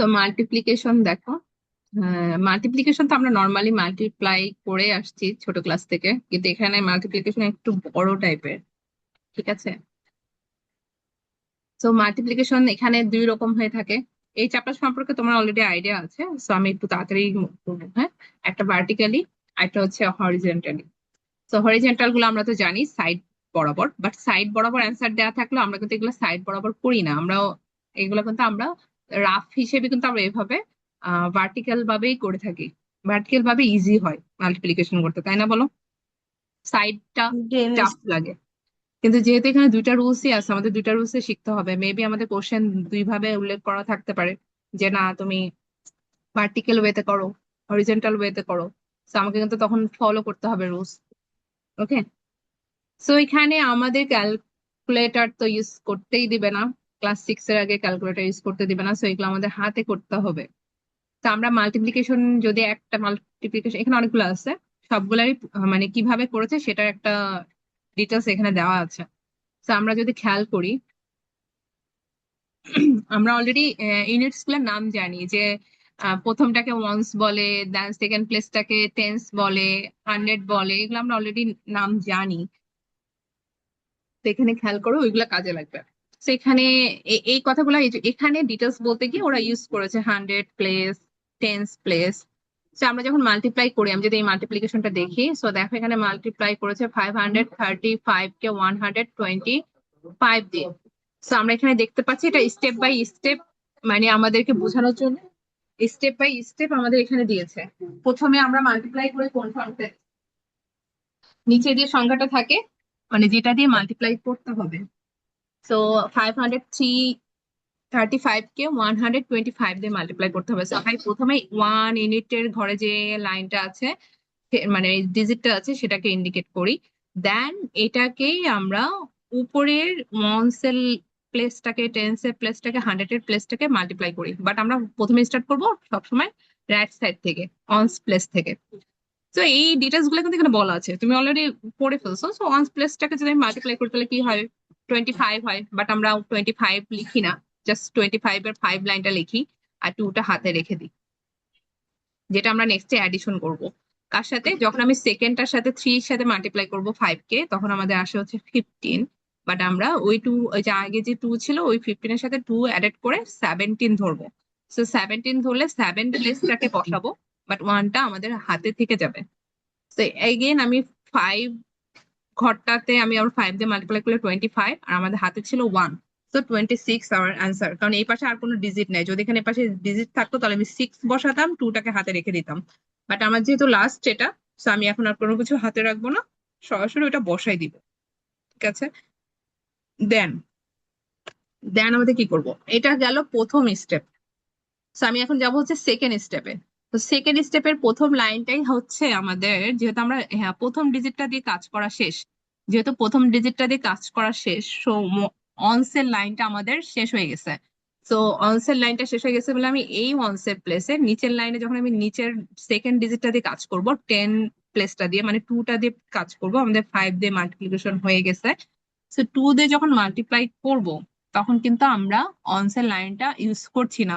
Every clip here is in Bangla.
তো মাল্টিপ্লিকেশন দেখো। মাল্টিপ্লিকেশন তো আমরা নর্মালি মাল্টিপ্লাই করে আসছি ছোট ক্লাস থেকে, কিন্তু এখানে মাল্টিপ্লিকেশন একটু বড় টাইপের। ঠিক আছে। তো মাল্টিপ্লিকেশন এখানে দুই রকম হয়ে থাকে। এই চ্যাপ্টার সম্পর্কে তোমার অলরেডি আইডিয়া আছে, সো আমি একটু তাড়াতাড়ি বলবো। হ্যাঁ, একটা ভার্টিক্যালি, একটা হচ্ছে হরিজেন্টালি। তো হরিজেন্টাল গুলো আমরা তো জানি সাইড বরাবর, বাট সাইড বরাবর অ্যান্সার দেওয়া থাকলেও আমরা কিন্তু এগুলো সাইড বরাবর করি না। আমরা এগুলো কিন্তু আমরা রাফ হিসেবে কিন্তু আমরা এভাবে ভার্টিক্যাল ভাবেই করে থাকি। ভার্টিক্যাল ভাবে ইজি হয় মাল্টিপ্লিকেশন করতে, তাই না বলো? সাইডটা টাফ লাগে। কিন্তু যেহেতু এখানে দুইটা রুলসই আছে, আমাদের দুইটা রুলসে শিখতে হবে। মেবি আমাদের কোশ্চেন দুই ভাবে উল্লেখ করা থাকতে পারে, যে না তুমি ভার্টিক্যাল ওয়েতে করো, হরিজেন্টাল ওয়েতে করো। তো আমাকে কিন্তু তখন ফলো করতে হবে রুলস। ওকে। সো এখানে আমাদের ক্যালকুলেটর তো ইউজ করতেই দিবে না, ক্লাস 6 এর আগে ক্যালকুলেটর ইউজ করতে দিবে না, সো এগুলো আমাদের হাতে করতে হবে। তো আমরা মাল্টিপ্লিকেশন, যদি একটা মাল্টিপ্লিকেশন, এখানে অনেকগুলো আছে, সবগুলারই মানে কিভাবে করেছে সেটার একটা ডিটেলস এখানে দেওয়া আছে। তো আমরা যদি খেয়াল করি, আমরা অলরেডি ইউনিটস গুলোর নাম জানি, যে প্রথমটাকে ওয়ান্স বলে, দেন সেকেন্ড প্লেসটাকে টেন্স বলে, হান্ড্রেড বলে, এগুলো আমরা অলরেডি নাম জানি। তো এখানে খেয়াল করো, ওইগুলা কাজে লাগবে। তো এখানে এই কথাগুলো এখানে ডিটেলস বলতে গিয়ে ওরা ইউজ করেছে হান্ড্রেড প্লেস, টেন্স প্লেস। তো আমরা যখন মাল্টিপ্লাই করি, আমি যদি এই মাল্টিপ্লিকেশনটা দেখি, সো দেখো এখানে মাল্টিপ্লাই করেছে 535 কে 125 দিয়ে। তো আমরা এখানে দেখতে পাচ্ছি এটা স্টেপ বাই স্টেপ, মানে আমাদেরকে বোঝানোর জন্য স্টেপ বাই স্টেপ আমাদের এখানে দিয়েছে। প্রথমে আমরা মাল্টিপ্লাই করে কোন সংখ্যা নিচে যে সংখ্যাটা থাকে, মানে যেটা দিয়ে মাল্টিপ্লাই করতে হবে। সো 535 কে 125 দিয়ে মাল্টিপ্লাই করতে হবে। So, আমি প্রথমে 1 ইউনিটের ঘরে যে লাইনটা আছে, মানে ডিজিটটা আছে, সেটাকে ইন্ডিকেট করি। দেন এটাকেই আমরা উপরের ওয়ান্সের প্লেসটাকে, টেন্সের প্লেসটাকে, হান্ড্রেডের প্লেসটাকে মাল্টিপ্লাই করি। বাট আমরা প্রথমে স্টার্ট করবো সবসময় রাইট সাইড থেকে, অনস প্লেস থেকে। তো এই ডিটেলস গুলো কিন্তু এখানে বলা আছে, তুমি অলরেডি পড়ে ফেলছো। সো ওয়ান্স প্লেসটাকে যদি আমি মাল্টিপ্লাই করি তাহলে কি হয়? 25 হয়, বাট আমরা 25 লিখি না, জাস্ট 25 এর 5 লাইনটা লিখি, আর টুটা হাতে রেখে দিই, যেটা আমরা নেক্সটে অ্যাডিশন করব। কার সাথে? যখন আমি সেকেন্ডটার সাথে 3 এর সাথে মাল্টিপ্লাই করব 5 কে, তখন আমাদের আসে হচ্ছে 15। বাট আমরা ওই টু, ওই যে আগে যে 2 ছিল, ওই 15 এর সাথে 2 অ্যাডেড করে 17 ধরবো। সো 17 ধরলে 7 প্লেসটাকে বসাবো, বাট ওয়ানটা আমাদের হাতে থেকে যাবে। তো এগেন আমি 5 ঘরটাতে আমি আবার 5 দিয়ে মাল্টিপ্লাই করলে 25, আর আমাদের হাতে ছিল 1। তো 26 আমার অ্যান্সার, কারণ এই পাশে আর কোনো ডিজিট নেই। যদি এখানে পাশে ডিজিট থাকতো তাহলে আমি 6 বসাতাম, টুটাকে হাতে রেখে দিতাম। বাট আমার যেহেতু লাস্ট এটা, তো আমি এখন আর কোনো কিছু হাতে রাখবো না, সরাসরি ওটা বসাই দিব। ঠিক আছে। দেন দেন আমাদের কি করব? এটা গেল প্রথম স্টেপ। তো আমি এখন যাব হচ্ছে সেকেন্ড স্টেপে। তো সেকেন্ড স্টেপের প্রথম লাইনটাই হচ্ছে আমাদের, যেহেতু আমরা, হ্যাঁ, প্রথম ডিজিটটা দিয়ে কাজ করা শেষ, যেহেতু প্রথম ডিজিটটা দিয়ে কাজ করা শেষ, সো অনসের লাইনটা আমাদের শেষ হয়ে গেছে। তো অনসের লাইনটা শেষ হয়ে গেছে বলে আমি এই অনসের প্লেসে নিচের লাইনে, যখন আমি নিচের সেকেন্ড ডিজিটটা দিয়ে কাজ করব, 10 প্লেসটা দিয়ে, মানে টুটা দিয়ে কাজ করব, আমাদের 5 দিয়ে মাল্টিপ্লিকেশন হয়ে গেছে। তো 2 দিয়ে যখন মাল্টিপ্লাই করব, তখন কিন্তু আমরা অনসের লাইনটা ইউজ করছি না,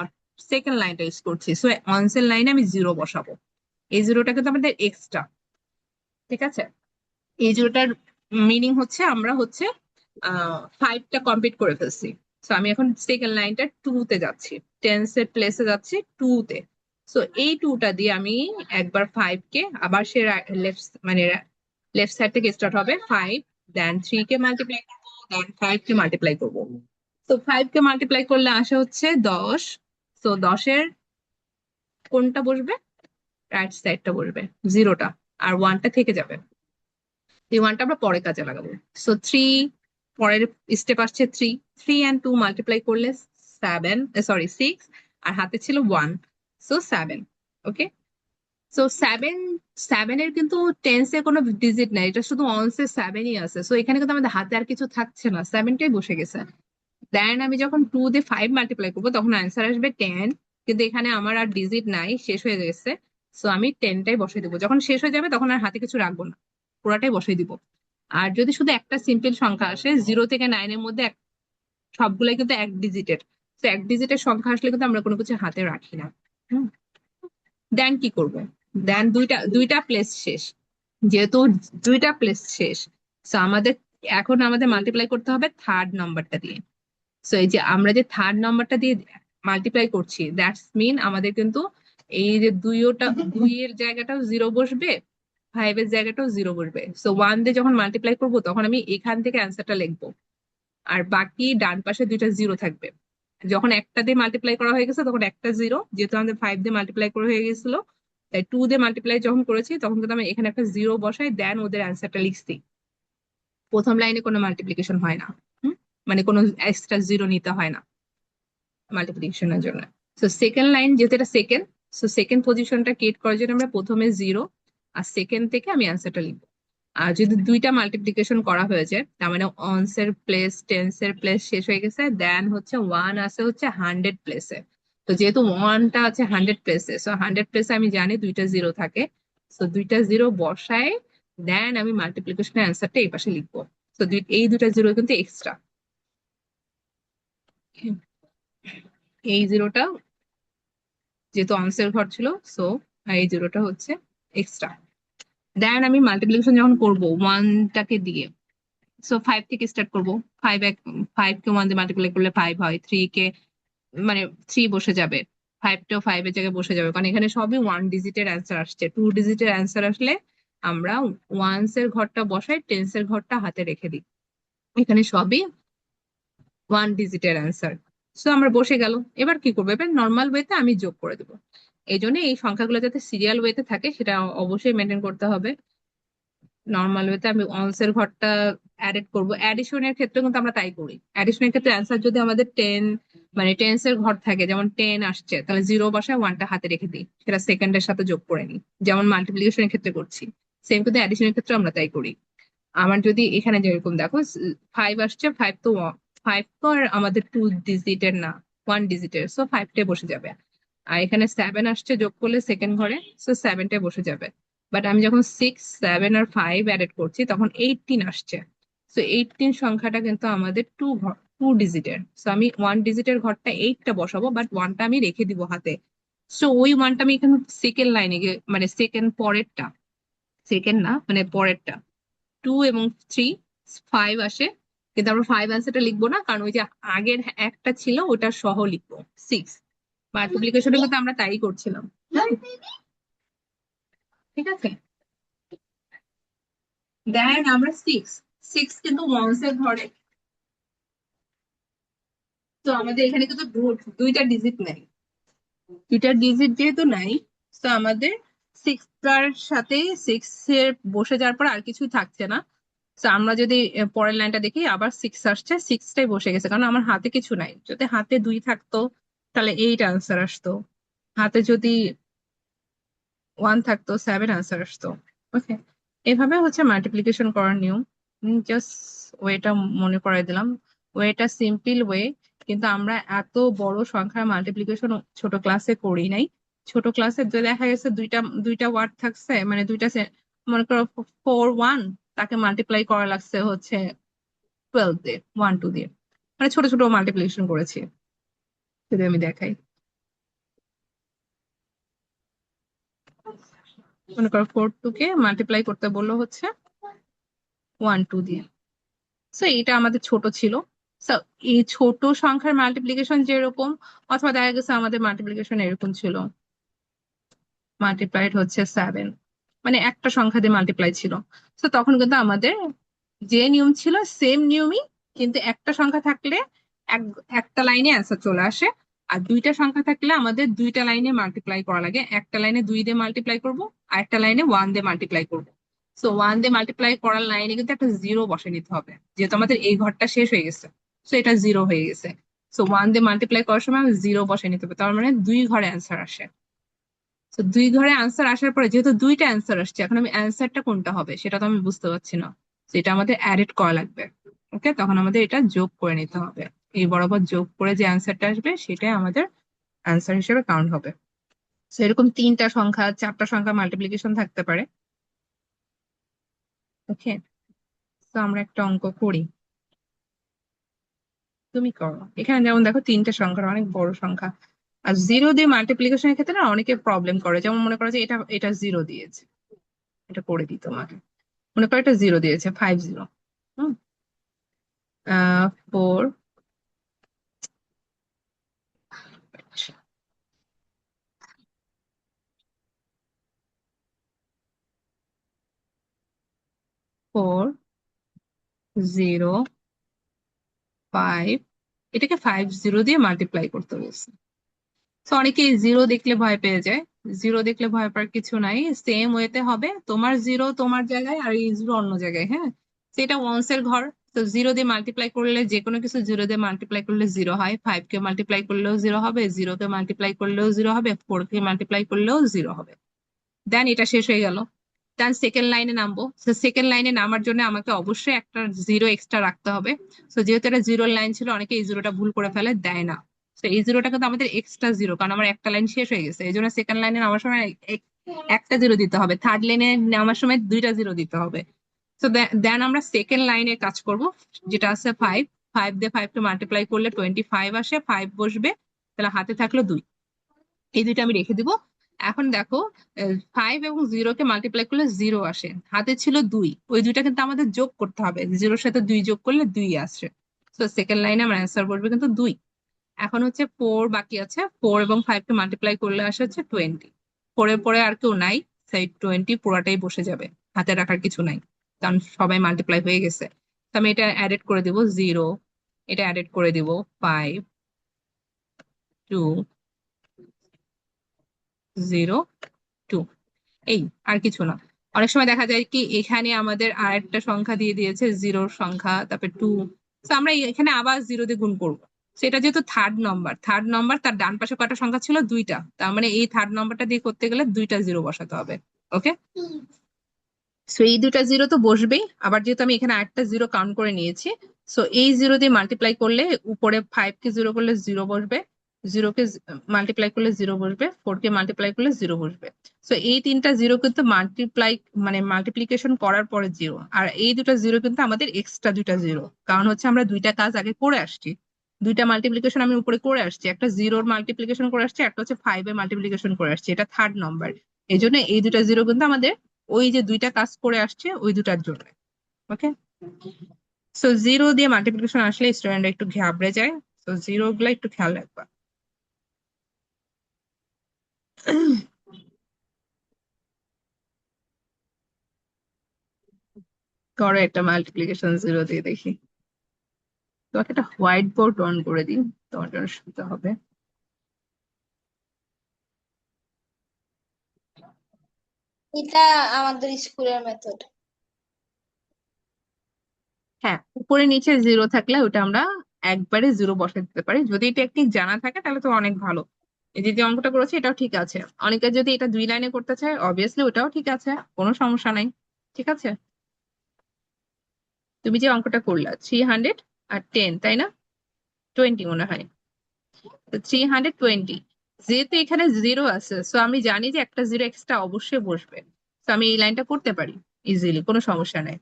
সেকেন্ড লাইনটা ইউজ করছি। সো অনসের লাইনে আমি জিরো বসাবো। এই জিরোটা কিন্তু আমাদের এক্সট্রা। ঠিক আছে। এই জিরোটার মিনিং হচ্ছে আমরা হচ্ছে 5টা কমপ্লিট করে ফেলছি। তো আমি এখন সেকেন্ড লাইনটা 2 তে যাচ্ছি, টেন্সের প্লেসে যাচ্ছি 2 তে। সো এই 2টা দিয়ে আমি একবার 5 কে, আবার সে লেফট, মানে লেফট সাইড থেকে স্টার্ট হবে 5, দেন 3 কে মাল্টিপ্লাই করবো, দেন 5 কে মাল্টিপ্লাই করবো। তো 5 কে মাল্টিপ্লাই করলে আসে হচ্ছে 10। তো 10-এর কোনটা বসবে? রাইট সাইডটা বসবে, জিরোটা, আর ওয়ানটা থেকে যাবে। এই ওয়ানটা আমরা পরে কাজে লাগাবো। সো 3, পরের স্টেপ আসছে 3। 3 and 2 মাল্টিপ্লাই করলে 7, সরি 6, আর হাতে ছিল 1, সো 7। ওকে। সো 7 এর কিন্তু টেন্সে কোনো ডিজিট নাই, এটা শুধু অনসে 7ই আছে। সো এখানে কিন্তু আমাদের হাতে আর কিছু থাকছে না, 7টাই বসে গেছে। দেন আমি যখন 2 দিয়ে 5 মাল্টিপ্লাই করবো, তখন অ্যান্সার আসবে 10। কিন্তু এখানে আমার আর ডিজিট নাই, শেষ হয়ে গেছে। সো আমি 10টাই বসিয়ে দিবো। যখন শেষ হয়ে যাবে তখন আর হাতে কিছু রাখবো না, পুরাটাই বসিয়ে দিব। আর যদি শুধু একটা সিম্পল সংখ্যা আসে 0 থেকে 9 এর মধ্যে, সবগুলাই কিন্তু এক ডিজিটের, তো এক ডিজিটের সংখ্যা আসলে কিন্তু আমরা কোনো কিছু হাতে রাখি না। হুম। দেন কি করব? দেন দুইটা দুইটা প্লেস শেষ, যেহেতু দুইটা প্লেস শেষ, তো আমাদের এখন আমাদের মাল্টিপ্লাই করতে হবে থার্ড নাম্বারটা দিয়ে। সো এই যে আমরা যে থার্ড নাম্বারটা দিয়ে মাল্টিপ্লাই করছি, দ্যাটস মিন আমাদের কিন্তু এই যে দুইয়ের জায়গাটাও জিরো বসবে, ফাইভের জায়গাটাও জিরো বসবে। সো ওয়ান দিয়ে যখন মাল্টিপ্লাই করবো তখন আমি এখান থেকে অ্যান্সারটা লিখবো, আর বাকি ডান পাশে দুইটা জিরো থাকবে। যখন একটা দিয়ে মাল্টিপ্লাই করা হয়ে গেছে তখন একটা জিরো, যেহেতু আমাদের ফাইভ দিয়ে মাল্টিপ্লাই করা হয়ে গেছিল, তাই টু দিয়ে মাল্টিপ্লাই যখন করেছি তখন কিন্তু আমি এখানে একটা জিরো বসাই, দেন ওদের অ্যান্সারটা লিখছি। প্রথম লাইনে কোনো মাল্টিপ্লিকেশন হয় না। হুম? মানে কোনো এক্সট্রা জিরো নিতে হয় না মাল্টিপ্লিকেশনের জন্য। সো সেকেন্ড লাইন, যেহেতু এটা সেকেন্ড, সো সেকেন্ড পজিশনটা ক্রিয়েট করার জন্য আমরা প্রথমে জিরো, আর সেকেন্ড থেকে আমি অ্যান্সারটা লিখবো। আর যদি দুইটা মাল্টিপ্লিকেশন করা হয়েছে, তার মানে অনস এর প্লেস টেন্স এর প্লেস শেষ হয়ে গেছে, দেন হচ্ছে ওয়ান আছে হচ্ছে হান্ড্রেড প্লেসে। তো যেহেতু ওয়ানটা আছে হান্ড্রেড প্লেসে, সো হান্ড্রেড প্লেসে আমি জানি দুইটা জিরো থাকে, সো দুইটা জিরো বসায় দেন আমি মাল্টিপ্লিকেশনের অ্যান্সারটা এই পাশে লিখবো। তো এই দুইটা জিরো কিন্তু এক্সট্রা, এই জিরোটা যেহেতু আনসার ঘর ছিল, সো এই জিরোটা হচ্ছে এক্সট্রা। দেন আমি মাল্টিপ্লিকেশন যখন করবো ওয়ানটাকে দিয়ে, সো ফাইভ থেকে স্টার্ট করবো। ফাইভ ফাইভ কে ওয়ান দিয়ে মাল্টিপ্লাই করলে ফাইভ হয়, থ্রি কে মানে থ্রি বসে যাবে, ফাইভটাও ফাইভের জায়গায় বসে যাবে, কারণ এখানে সবই ওয়ান ডিজিটের অ্যান্সার আসছে। টু ডিজিটের অ্যান্সার আসলে আমরা ওয়ান্স এর ঘরটা বসাই, টেন্স এর ঘরটা হাতে রেখে দিই। এখানে সবই ওয়ান ডিজিটের অ্যান্সার। সো আমরা বসে গেল। এবার কি করবো? এবার নর্মাল ওয়েতে আমি যোগ করে দেবো। এই জন্য এই সংখ্যাগুলো যাতে সিরিয়াল ওয়েতে থাকে সেটা অবশ্যই মেনটেন করতে হবে। নর্মাল ওয়েতে আমি অনস এর ঘরটা অ্যাড করবো। অ্যাডিশনের ক্ষেত্রে কিন্তু আমরা তাই করি। অ্যাডিশনের ক্ষেত্রে অ্যান্সার যদি আমাদের টেন মানে টেন্স এর ঘর থাকে, যেমন টেন আসছে, তাহলে জিরো বসায় ওয়ানটা হাতে রেখে দিই, সেটা সেকেন্ডের সাথে যোগ করে নিই, যেমন মাল্টিপ্লিকেশনের ক্ষেত্রে করছি। সেম কিন্তু অ্যাডিশনের ক্ষেত্রে আমরা তাই করি। আমার যদি এখানে যেরকম দেখো ফাইভ আসছে, ফাইভ তো আর আমাদের টু ডিজিটের না, ওয়ান ডিজিটের, সো ফাইভটাই বসে যাবে। আর এখানে সেভেন আসছে যোগ করলে সেকেন্ড ঘরে, সো সেভেনটাই বসে যাবে। বাট আমি যখন সিক্স সেভেন আর ফাইভ অ্যাড করছি তখন 18 আসছে, সো 18 সংখ্যাটা কিন্তু আমাদের টু ডিজিটের, সো আমি ওয়ান ডিজিটের ঘরটা এইটটা বসাবো, বাট ওয়ানটা আমি রেখে দিব হাতে। সো ওই ওয়ানটা আমি এখানে সেকেন্ড লাইনে গিয়ে, মানে সেকেন্ড পরেরটা, সেকেন্ড না মানে পরেরটা, টু এবং থ্রি, ফাইভ আসে, কিন্তু আমরা ফাইভ অ্যান্সারটা লিখবো না, কারণ ওই যে আগের একটা ছিল ওটা সহ লিখবো সিক্স। মাল্টিপ্লিকেশনে কিন্তু আমরা তাই করছিলাম। হ্যাঁ, ঠিক আছে। দেন আমরা সিক্স, সিক্স কিন্তু ওয়ান্স এর ঘরে, তো আমাদের এখানে কিন্তু দুইটা ডিজিট নাই। দুইটা ডিজিট যেহেতু নাই, তো আমাদের সিক্সটার সাথে সিক্স এর বসে যাওয়ার পর আর কিছুই থাকছে না। তো আমরা যদি পরের লাইনটা দেখি, আবার সিক্স আসছে, সিক্সটাই বসে গেছে, কারণ আমার হাতে কিছু নাই। যদি হাতে দুই থাকতো তাহলে এইট আনসার আসতো, হাতে যদি ওয়ান থাকতো সেভেন আনসার আসতো। ওকে, এভাবে হচ্ছে মাল্টিপ্লিকেশন করার নিয়ম। জাস্ট ওয়েটা মনে করাই দিলাম। ওয়েটা সিম্পল ওয়ে, কিন্তু আমরা এত বড় সংখ্যার মাল্টিপ্লিকেশন ছোট ক্লাসে করি নাই। ছোট ক্লাসে দেখা গেছে দুইটা দুইটা ওয়ার্ড থাকছে, মানে দুইটা মনে করো ফোর ওয়ান, তাকে মাল্টিপ্লাই করা লাগছে হচ্ছে 12 দিয়ে, ওয়ান টু দিয়ে, মানে ছোট ছোট মাল্টিপ্লিকেশন করেছি। যদি আমি দেখাই, মনে করো ফোর টু কে মাল্টিপ্লাই করতে বললো হচ্ছে ওয়ান টু দিয়ে। সো এটা আমাদের ছোট ছিল। সো এই ছোট সংখ্যার মাল্টিপ্লিকেশন যেরকম, অথবা দেখা গেছে আমাদের মাল্টিপ্লিকেশন এরকম ছিল, মাল্টিপ্লাইড হচ্ছে সেভেন, মানে একটা সংখ্যা দিয়ে মাল্টিপ্লাই ছিল। তো তখন কিন্তু আমাদের যে নিয়ম ছিল সেম নিয়মই, কিন্তু একটা সংখ্যা থাকলে এক একটা লাইনে অ্যান্সার চলে আসে, আর দুইটা সংখ্যা থাকলে আমাদের দুইটা লাইনে মাল্টিপ্লাই করা লাগে। একটা লাইনে দুই দিয়ে মাল্টিপ্লাই করবো, আর একটা লাইনে ওয়ান দিয়ে মাল্টিপ্লাই করবো। সো ওয়ান দিয়ে মাল্টিপ্লাই করার লাইনে কিন্তু একটা জিরো বসে নিতে হবে, যেহেতু আমাদের এই ঘরটা শেষ হয়ে গেছে, সো এটা জিরো হয়ে গেছে। সো ওয়ান দিয়ে মাল্টিপ্লাই করার সময় জিরো বসে নিতে হবে, তার মানে দুই ঘরে অ্যান্সার আসে। তো দুই ঘরে আনসার আসার পরে যেহেতু দুইটা অ্যান্সার আসছে, এখন আমি অ্যান্সারটা কোনটা হবে সেটা তো আমি বুঝতে পারছি না, তো এটা আমাদের অ্যাড করা লাগবে। ওকে, তখন আমাদের এটা যোগ করে নিতে হবে। এই বরাবর যোগ করে যে অ্যান্সারটা আসবে সেটাই আমাদের অ্যান্সার হিসেবে কাউন্ট হবে। তো এরকম তিনটা সংখ্যা চারটা সংখ্যা মাল্টিপ্লিকেশন থাকতে পারে। ওকে, তো আমরা একটা অঙ্ক করি। তুমি করো। এখানে যেমন দেখো তিনটে সংখ্যা, অনেক বড় সংখ্যা। আর জিরো দিয়ে মাল্টিপ্লিকেশনের ক্ষেত্রে না অনেকে প্রবলেম করে, যেমন মনে করো যে এটা এটা জিরো দিয়েছে, এটা করে দিই তোমাকে। মনে করো এটা জিরো দিয়েছে, 50। হুম। 4, 4, 0, 5, এটাকে 50 দিয়ে মাল্টিপ্লাই করতে বলছে। তো অনেকে জিরো দেখলে ভয় পেয়ে যায়। জিরো দেখলে ভয় পাওয়ার কিছু নাই, সেম ওয়েতে হবে। তোমার জিরো তোমার জায়গায় আর এই জিরো অন্য জায়গায়, হ্যাঁ। সেটা ওয়ান্স এর ঘর। তো জিরো দিয়ে মাল্টিপ্লাই করলে, যে কোনো কিছু জিরো দিয়ে মাল্টিপ্লাই করলে জিরো হয়। 5 কে মাল্টিপ্লাই করলেও জিরো হবে, 0 কে মাল্টিপ্লাই করলেও জিরো হবে, 4 কে মাল্টিপ্লাই করলেও জিরো হবে। দেন এটা শেষ হয়ে গেল। দেন সেকেন্ড লাইনে নামবো। সেকেন্ড লাইনে নামার জন্য আমাকে অবশ্যই একটা জিরো এক্সট্রা রাখতে হবে। তো যেহেতু এটা জিরোর লাইন ছিল, অনেকে এই জিরোটা ভুল করে ফেলে, দেয় না। তো এই জিরোটা কিন্তু আমাদের এক্সট্রা জিরো, কারণ আমার একটা লাইন শেষ হয়ে গেছে। এই জন্য সেকেন্ড লাইনে নামার সময় একটা জিরো দিতে হবে, থার্ড লাইনে নামার সময় দুইটা জিরো দিতে হবে। তো দেন আমরা সেকেন্ড লাইনে কাজ করব, যেটা আছে 5। 5 দিয়ে 5 কে মাল্টিপ্লাই করলে 25 আসে, 5 বসবে। তাহলে হাতে থাকলো 2। এই দুইটা আমি রেখে দিব। এখন দেখো, 5 এবং 0 কে মাল্টিপ্লাই করলে জিরো আসে, হাতে ছিল 2। ওই দুইটা কিন্তু আমাদের যোগ করতে হবে, জিরোর সাথে 2 যোগ করলে 2 আসে। তো সেকেন্ড লাইনে আমার অ্যান্সার বসবে কিন্তু 2। এখন হচ্ছে 4 বাকি আছে। 4 এবং 5 কে মাল্টিপ্লাই করলে আসে হচ্ছে 20। পরে পরে আর কেউ নাই, সেই 20 পুরাটাই বসে যাবে, হাতে রাখার কিছু নাই, কারণ সবাই মাল্টিপ্লাই হয়ে গেছে। তো আমি এটা অ্যাডেড করে দিব 0, এটা অ্যাডেড করে দিব 5, 2, 0, 2। এই, আর কিছু না। অনেক সময় দেখা যায় কি, এখানে আমাদের আরেকটা সংখ্যা দিয়ে দিয়েছে, জিরোর সংখ্যা, তারপর 2। তো আমরা এখানে আবার জিরো দিয়ে গুণ করবো। সেটা যেহেতু থার্ড নম্বর, থার্ড নম্বর তার ডান পাশে কটা সংখ্যা ছিল, দুইটা, তার মানে এই থার্ড নম্বরটা দিয়ে করতে গেলে দুইটা জিরো বসাতে হবে। ওকে। সো এই দুইটা জিরো তো বসবেই, আবার যেহেতু আমি এখানে আরেকটা জিরো কাউন্ট করে নিয়েছি, সো এই জিরো দিয়ে মাল্টিপ্লাই করলে উপরে 5 কে জিরো করলে জিরো বসবে, 0 কে মাল্টিপ্লাই করলে জিরো বসবে, 4 কে মাল্টিপ্লাই করলে জিরো বসবে। সো এই তিনটা জিরো কিন্তু মাল্টিপ্লাই, মানে মাল্টিপ্লিকেশন করার পরে জিরো। আর এই দুটা জিরো কিন্তু আমাদের এক্সট্রা দুইটা জিরো, কারণ হচ্ছে আমরা দুইটা কাজ আগে করে আসছি। দুইটা মাল্টিপ্লিকেশন আমি উপরে করে আসছি, একটা জিরোর মাল্টিপ্লিকেশন করে আসছি, একটা হচ্ছে 5 এর মাল্টিপ্লিকেশন করে আসছি, এটা থার্ড নম্বর। এই জন্য এই দুটা জিরো কিন্তু আমাদের ওই যে দুইটা কাজ করে আসছে ওই দুটার জন্য। ওকে। সো জিরো দিয়ে মাল্টিপ্লিকেশন আসলে স্টুডেন্টরা একটু ঘাবড়ে যায়। তো জিরো গুলা একটু খেয়াল রাখবা। করো একটা মাল্টিপ্লিকেশন জিরো দিয়ে দেখি। তোমাকে একটা হোয়াইট বোর্ড অন করে দিই, তোমার জন্য সুবিধা হবে। এটা আমাদের স্কুলের মেথড। হ্যাঁ, উপরে নিচে জিরো থাকলে ওটা আমরা একবারে জিরো বসে দিতে পারি, যদি টেকনিক জানা থাকে তাহলে তো অনেক ভালো। এই যে যে অঙ্কটা করেছে এটাও ঠিক আছে। অনেকে যদি এটা 2 লাইনে করতে চায়, অবভিয়াসলি ওটাও ঠিক আছে, কোনো সমস্যা নাই। ঠিক আছে। তুমি যে অঙ্কটা করলা 310, তাই না? 20 মনে হয়। 320, যেহেতু এখানে জিরো আছে, সো আমি জানি যে একটা জিরো এক্সট্রা অবশ্যই বসবে। তো আমি এই লাইনটা করতে পারি ইজিলি, কোনো সমস্যা নেই।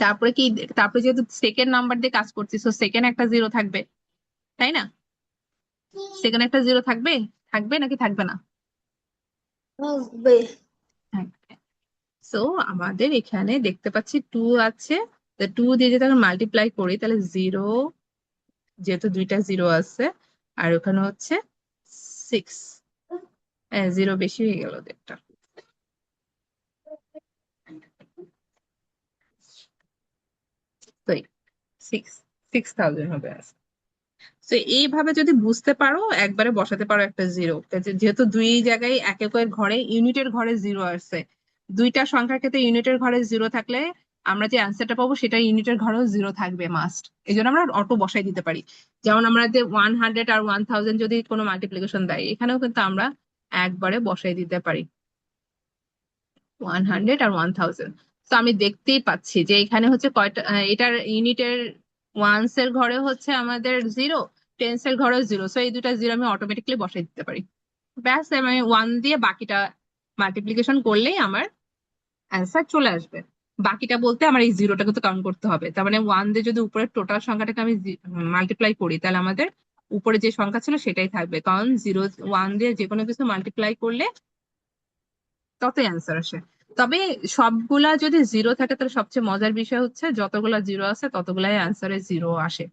তারপরে কি, তারপরে যেহেতু সেকেন্ড নাম্বার দিয়ে কাজ করছি, সো সেকেন্ড একটা জিরো থাকবে, তাই না? সেকেন্ড একটা জিরো থাকবে, থাকবে নাকি থাকবে না? বুঝবে। থাকবে। সো আমাদের এখানে দেখতে পাচ্ছি 2 আছে। 2 দিয়ে যদি আমরা মাল্টিপ্লাই করি তাহলে জিরো, যেহেতু দুইটা জিরো আছে, আর ওখানে হচ্ছে 6। হ্যাঁ, জিরো বেশি হয়ে গেল একটা। তো 6,000 হবে। তো এইভাবে যদি বুঝতে পারো, একবারে বসাতে পারো একটা জিরো। যেহেতু দুই জায়গায় এক একের ঘরে, ইউনিটের ঘরে জিরো আসছে, দুইটা সংখ্যার ক্ষেত্রে ইউনিটের ঘরে জিরো থাকলে আমরা যে অ্যান্সারটা পাবো সেটা ইউনিটের ঘরেও জিরো থাকবে মাস্ট। এই জন্য আমরা অটো বসাই দিতে পারি। যেমন আমরা যে 100 আর 1000 যদি কোনো মাল্টিপ্লিকেশন দেয়, এখানেও কিন্তু আমরা একবারে বসাই দিতে পারি 100 আর 1000। তো আমি দেখতেই পাচ্ছি যে এখানে হচ্ছে কয়টা, এটার ইউনিটের ওয়ান্স এর ঘরে হচ্ছে আমাদের জিরো, টেন্স এর ঘরেও জিরো। সো এই দুটা জিরো আমি অটোমেটিকলি বসাই দিতে পারি। ব্যাস, আমি 1 দিয়ে বাকিটা মাল্টিপ্লিকেশন করলেই আমার অ্যান্সার চলে আসবে। বাকিটা বলতে আমার এই জিরোটাকে তো কাউন্ট করতে হবে। তার মানে ওয়ান দিয়ে যদি উপরের টোটাল সংখ্যাটাকে আমি মাল্টিপ্লাই করি, তাহলে আমাদের উপরে যে সংখ্যা ছিল সেটাই থাকবে, কারণ জিরো ওয়ান দিয়ে যে কোনো কিছু মাল্টিপ্লাই করলে ততই অ্যান্সার আসে। তবে সবগুলা যদি জিরো থাকে তাহলে সবচেয়ে মজার বিষয় হচ্ছে যতগুলা জিরো আছে ততগুলাই অ্যান্সারে জিরো আসে।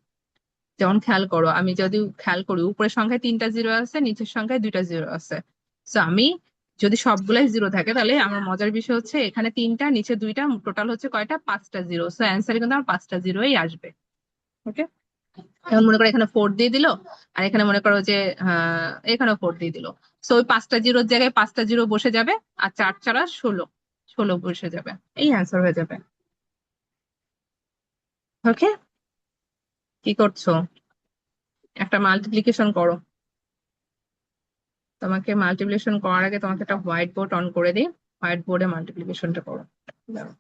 যেমন খেয়াল করো, আমি যদি খেয়াল করি উপরের সংখ্যায় তিনটা জিরো আছে, নিচের সংখ্যায় দুইটা জিরো আছে। তো আমি যদি সবগুলাই জিরো থাকে তাহলে আমার মজার বিষয় হচ্ছে এখানে তিনটা নিচে দুইটা, টোটাল হচ্ছে কয়টা, পাঁচটা জিরো। সো অ্যান্সারে কিন্তু আমার পাঁচটা জিরোই আসবে। ওকে, এখন মনে করো এখানে ফোর দিয়ে দিল, আর এখানে মনে করো যে এখানেও ফোর দিয়ে দিল। সো ওই পাঁচটা জিরোর জায়গায় পাঁচটা জিরো বসে যাবে, আর চার চারা 16, 16 বসে যাবে, এই অ্যান্সার হয়ে যাবে। ওকে, কি করছো? একটা মাল্টিপ্লিকেশন করো। তোমাকে মাল্টিপ্লিকেশন করার আগে তোমাকে একটা হোয়াইট বোর্ড অন করে দিই, হোয়াইট বোর্ডে মাল্টিপ্লিকেশনটা করো। দাঁড়াও।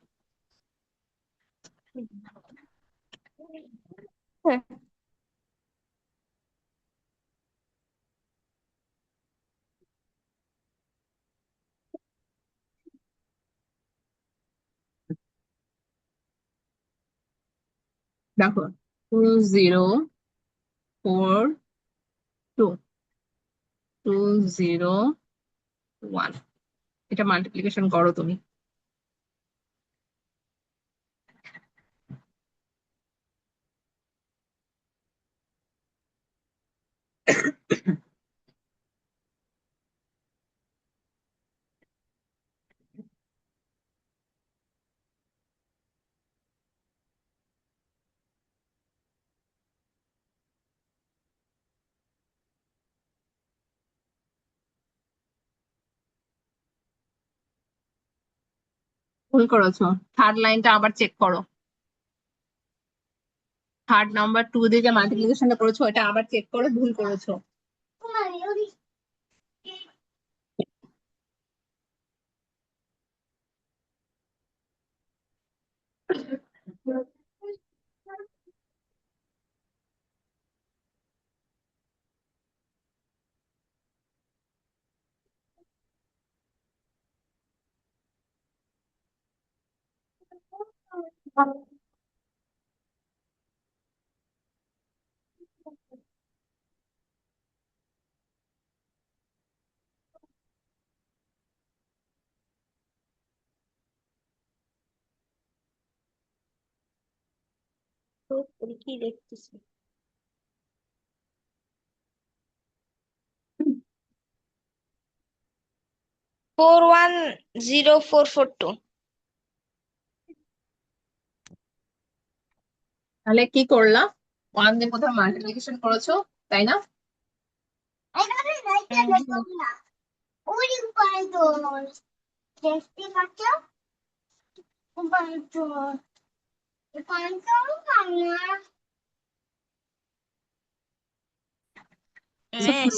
হ্যাঁ, দেখো, 2042, 201, এটা মাল্টিপ্লিকেশন করো তুমি। ভুল করেছো, থার্ড লাইনটা আবার চেক করো। থার্ড নাম্বার টু দিয়ে যে মাল্টিপ্লিকেশনটা করেছো এটা আবার চেক করো, ভুল করেছো। তো কি দেখতেছি? 410442। তাহলে কি করলা, ওয়ান দিয়ে কোথাও মাল্টিপ্লিকেশন করেছো, তাই না? So, খেয়াল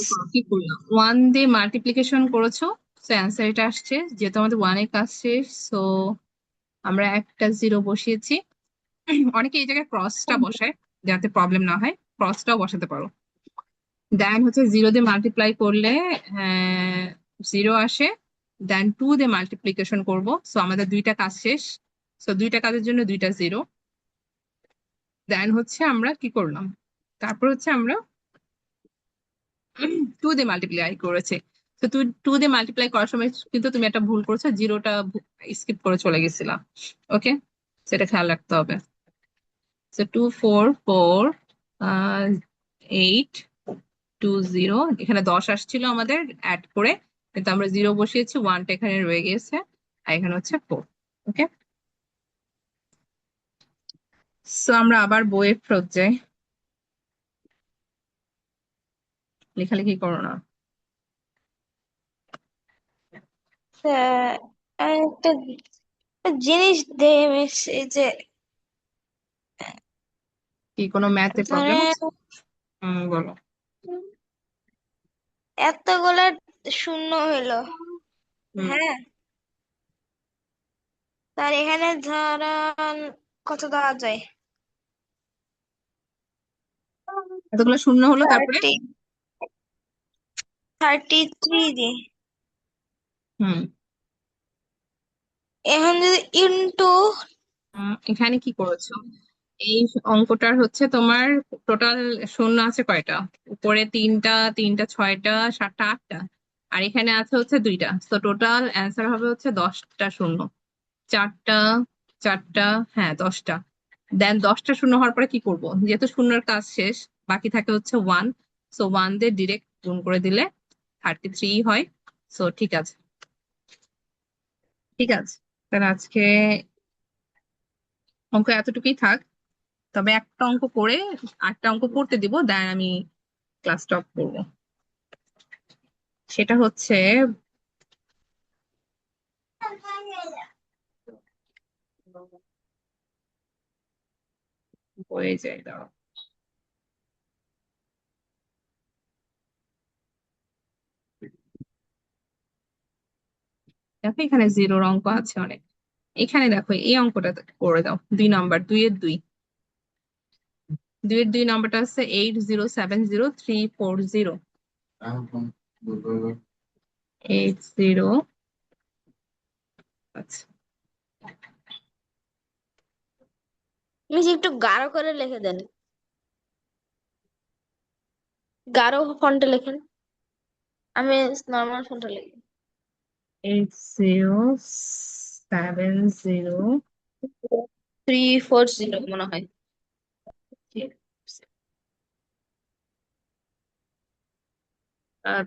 করো কি করলাম, ওয়ান দিয়ে মাল্টিপ্লিকেশন করেছো, সো অ্যান্সার এটা আসছে। যেহেতু আমাদের ওয়ানের কাজ শেষ, সো আমরা একটা জিরো বসিয়েছি। অনেকে এই জায়গায় ক্রসটা বসায়, যাতে প্রবলেম না হয়, ক্রসটাও বসাতে পারো। দেন হচ্ছে জিরো দিয়ে মাল্টিপ্লাই করলে জিরো আসে, দেন টু দিয়ে মাল্টিপ্লিকেশন করব, সো আমাদের দুইটা কাজ শেষ। সো দুইটা কাজের জন্য দুইটা জিরো। দেন হচ্ছে আমরা কি করলাম, তারপর হচ্ছে আমরা টু দিয়ে মাল্টিপ্লাই করেছে। তো টু টু দিয়ে মাল্টিপ্লাই করার সময় কিন্তু তুমি একটা ভুল করেছো, জিরোটা স্কিপ করে চলে গেছিলা। ওকে, সেটা খেয়াল রাখতে হবে। সো 244, 820, এখানে 10 আসছিল আমাদের অ্যাড করে, কিন্তু আমরা জিরো বসিয়েছি, ওয়ানটা এখানে রয়ে গেছে, আর এখানে হচ্ছে 4। ওকে, সো আমরা আবার বইয়ে ফেরত যাই, লেখালেখি করো না। একটা জিনিস দেয় যে কি কোনো ম্যাথে প্রবলেম ধরেন হচ্ছে? বলো। এতগুলা শূন্য হইলো, হুম, হ্যাঁ, তার এখানে ধরেন কত দেওয়া যায়? এতগুলো শূন্য হলো, তারপরে? 30, 33 দি। হুম, এখন যদি ইন্টু এখানে কি করেছো? এই অঙ্কটার হচ্ছে তোমার টোটাল শূন্য আছে কয়টা? উপরে তিনটা, তিনটা ছয়টা, সাতটা আটটা, আর এখানে আছে হচ্ছে দুইটা। তো টোটাল অ্যান্সার হবে হচ্ছে 10টা শূন্য। চারটা, চারটা, হ্যাঁ 10টা। দেন 10টা শূন্য হওয়ার পরে কি করব? যেহেতু শূন্যের কাজ শেষ, বাকি থাকে হচ্ছে ওয়ান। সো ওয়ান দিয়ে ডিরেক্ট গুণ করে দিলে 33 হয়। সো ঠিক আছে, ঠিক আছে। তাহলে আজকে অঙ্ক এতটুকুই থাক। তবে একটা অঙ্ক করে 8টা অঙ্ক করতে দিব, দেন আমি ক্লাস স্টপ করবো। সেটা হচ্ছে হয়ে যায়, দাঁড়াও। দেখো এখানে জিরোর অঙ্ক আছে অনেক। এখানে দেখো এই অঙ্কটা করে দাও, 2 নাম্বার, 2 এর 2। 2 এর 2 নাম্বারটা আছে 8070340। 80, আচ্ছা। মিস একটু গাঢ় করে লিখে দেন, গাঢ় ফন্টে লেখেন। আমি নর্মাল ফন্টে লিখি। 8070। 340 মনে হয়।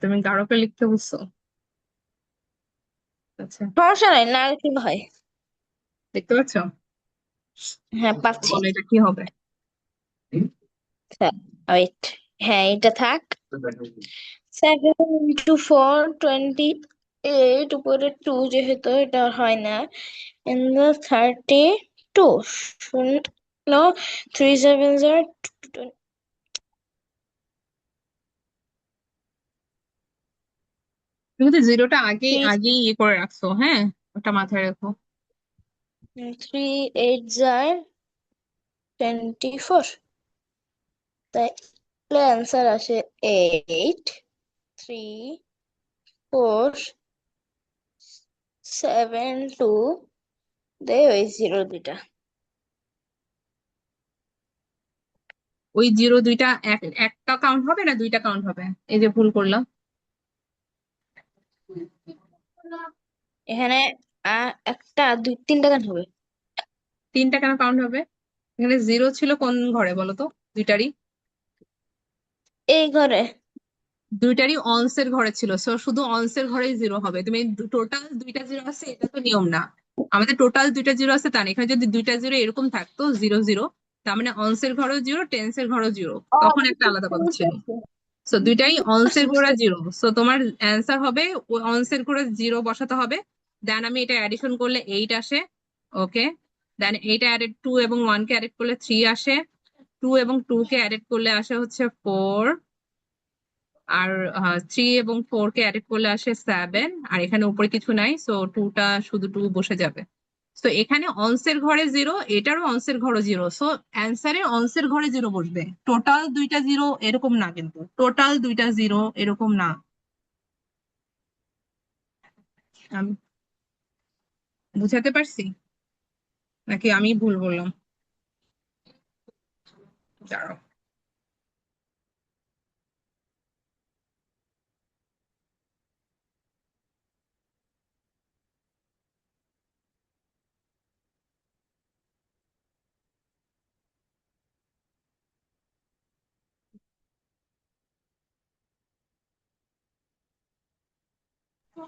তুমি গাঢ় করে লিখতে বুঝছো? আচ্ছা, সমস্যা নাই, না কি হয়। দেখতে পাচ্ছ? হ্যাঁ পাচ্ছি। বলো এটা কি হবে? ওয়েট, হ্যাঁ এটা থাক। 7 into 4 28, উপরে 2 যেহেতু এটা হয় না। and the 32 শূন্য 3 7 0 তুমি কিন্তু জিরোটা আগেই 3 আগেই ইয়ে করে রাখছো, হ্যাঁ, ওটা মাথায় রাখো। 3 8 24, তাই অ্যান্সার আসে 8 3 4 7 2 দেয় ওই জিরো দুইটা। ওই জিরো দুইটা একটা কাউন্ট হবে না দুইটা কাউন্ট হবে? এই যে ভুল করলাম। এখানে একটা দুই তিনটা গান হবে। তিনটা কেন কাউন্ট হবে? এখানে জিরো ছিল কোন ঘরে বলো তো? দুইটারই, এই ঘরে দুইটারই অনসের ঘরে ছিল, সো শুধু অনসের ঘরেই জিরো হবে। তুমি টোটাল দুইটা জিরো আছে এটা তো নিয়ম না। আমাদের টোটাল দুইটা জিরো আছে তা না, এখানে যদি দুইটা জিরো এরকম থাকতো, 0 0, তার মানে অনসের ঘরেও জিরো, টেন্সের ঘরেও জিরো, ও তখন একটা বুঝতে আলাদা কথা বুঝতে ছিল। পারছি, সো দুইটাই অনসের ঘোড়া বুঝতে জিরো, সো তোমার অ্যান্সার হবে ওই অনসের ঘোড়া জিরো বসাতে হবে। দেন আমি এটা অ্যাডিশন করলে 8 আসে। ওকে, দেন এইটা অ্যাডেড 2 এবং 1 কে অ্যাডেড করলে 3 আসে। 2 এবং 2 কে অ্যাডেড করলে আসে হচ্ছে 4। আর 3 এবং 4 কে অ্যাডেড করলে আসে 7। আর এখানে উপরে কিছু নাই, সো টুটা শুধু 2 বসে যাবে। তো এখানে অনসের ঘরে জিরো, এটারও অনসের ঘরে জিরো, সো অ্যান্সারে অনসের ঘরে জিরো বসবে। টোটাল দুইটা জিরো এরকম না, কিন্তু টোটাল দুইটা জিরো এরকম না। আমি বুঝাতে পারছি নাকি আমি ভুল বললাম? দাঁড়াও।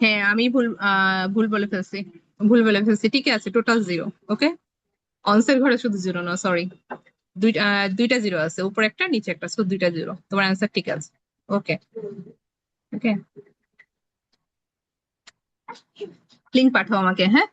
হ্যাঁ আমি ভুল বলে ফেলছি, ভুল বলে ফেলছি, ঠিক আছে, টোটাল জিরো। ওকে, অনসের ঘরে শুধু জিরো না, সরি, দুইটা জিরো আছে, উপরে একটা নিচে একটা, শুধু দুইটা জিরো। তোমার অ্যান্সার ঠিক আছে। ওকে, ওকে, লিঙ্ক পাঠাও আমাকে, হ্যাঁ।